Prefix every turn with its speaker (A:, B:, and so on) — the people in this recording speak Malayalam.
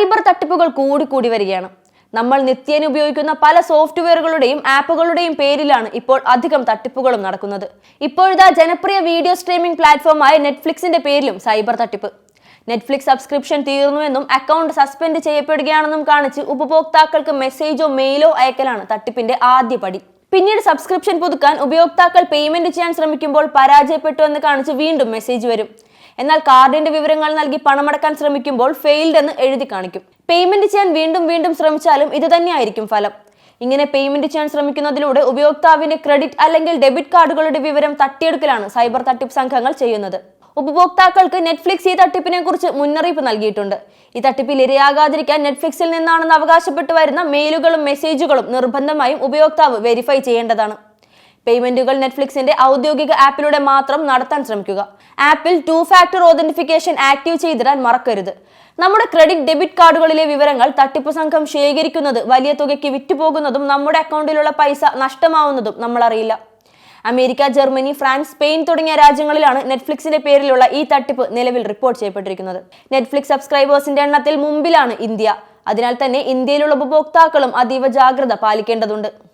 A: സൈബർ തട്ടിപ്പുകൾ കൂടിക്കൂടി വരികയാണ്. നമ്മൾ നിത്യേന ഉപയോഗിക്കുന്ന പല സോഫ്റ്റ്വെയറുകളുടെയും ആപ്പുകളുടെയും പേരിലാണ് ഇപ്പോൾ അധികം തട്ടിപ്പുകളും നടക്കുന്നത്. ഇപ്പോഴത്തെ ജനപ്രിയ വീഡിയോ സ്ട്രീമിംഗ് പ്ലാറ്റ്ഫോമായ നെറ്റ്ഫ്ലിക്സിന്റെ പേരിലും സൈബർ തട്ടിപ്പ്. നെറ്റ്ഫ്ലിക്സ് സബ്സ്ക്രിപ്ഷൻ തീർന്നുവെന്നും അക്കൗണ്ട് സസ്പെൻഡ് ചെയ്യപ്പെടുകയാണെന്നും കാണിച്ച് ഉപഭോക്താക്കൾക്ക് മെസ്സേജോ മെയിലോ അയക്കലാണ് തട്ടിപ്പിന്റെ ആദ്യ പടി. പിന്നീട് സബ്സ്ക്രിപ്ഷൻ പുതുക്കാൻ ഉപയോക്താക്കൾ പേയ്മെന്റ് ചെയ്യാൻ ശ്രമിക്കുമ്പോൾ പരാജയപ്പെട്ടു എന്ന് കാണിച്ച് വീണ്ടും മെസ്സേജ് വരും. എന്നാൽ കാർഡിന്റെ വിവരങ്ങൾ നൽകി പണമടക്കാൻ ശ്രമിക്കുമ്പോൾ ഫെയിൽഡ് എന്ന് എഴുതി കാണിക്കും. പേയ്മെന്റ് ചെയ്യാൻ വീണ്ടും വീണ്ടും ശ്രമിച്ചാലും ഇത് തന്നെയായിരിക്കും ഫലം. ഇങ്ങനെ പേയ്മെന്റ് ചെയ്യാൻ ശ്രമിക്കുന്നതിലൂടെ ഉപയോക്താവിന്റെ ക്രെഡിറ്റ് അല്ലെങ്കിൽ ഡെബിറ്റ് കാർഡുകളുടെ വിവരം തട്ടിയെടുക്കലാണ് സൈബർ തട്ടിപ്പ് സംഘങ്ങൾ ചെയ്യുന്നത്. ഉപഭോക്താക്കൾക്ക് നെറ്റ്ഫ്ലിക്സ് ഈ തട്ടിപ്പിനെ കുറിച്ച് മുന്നറിയിപ്പ് നൽകിയിട്ടുണ്ട്. ഈ തട്ടിപ്പിൽ ഇരയാകാതിരിക്കാൻ നെറ്റ്ഫ്ലിക്സിൽ നിന്നാണെന്ന് അവകാശപ്പെട്ടു വരുന്ന മെയിലുകളും മെസ്സേജുകളും നിർബന്ധമായും ഉപയോക്താവ് വെരിഫൈ ചെയ്യേണ്ടതാണ്. പേയ്മെന്റുകൾ നെറ്റ്ഫ്ലിക്സിന്റെ ഔദ്യോഗിക ആപ്പിലൂടെ മാത്രം നടത്താൻ ശ്രമിക്കുക. ആപ്പിൽ 2 ഫാക്ടർ ഓതന്റിഫിക്കേഷൻ ആക്റ്റീവ് ചെയ്തിടാൻ മറക്കരുത്. നമ്മുടെ ക്രെഡിറ്റ് ഡെബിറ്റ് കാർഡുകളിലെ വിവരങ്ങൾ തട്ടിപ്പ് സംഘം ശേഖരിക്കുന്നത് വലിയ തുകയ്ക്ക് വിറ്റുപോകുന്നതും നമ്മുടെ അക്കൗണ്ടിലുള്ള പൈസ നഷ്ടമാവുന്നതും നമ്മൾ അറിയില്ല. അമേരിക്ക, ജർമ്മനി, ഫ്രാൻസ്, സ്പെയിൻ തുടങ്ങിയ രാജ്യങ്ങളിലാണ് നെറ്റ്ഫ്ലിക്സിന്റെ പേരിലുള്ള ഈ തട്ടിപ്പ് നിലവിൽ റിപ്പോർട്ട് ചെയ്യപ്പെട്ടിരിക്കുന്നത്. നെറ്റ്ഫ്ലിക്സ് സബ്സ്ക്രൈബേഴ്സിന്റെ എണ്ണത്തിൽ മുമ്പിലാണ് ഇന്ത്യ. അതിനാൽ തന്നെ ഇന്ത്യയിലുള്ള ഉപഭോക്താക്കളും അതീവ ജാഗ്രത പാലിക്കേണ്ടതുണ്ട്.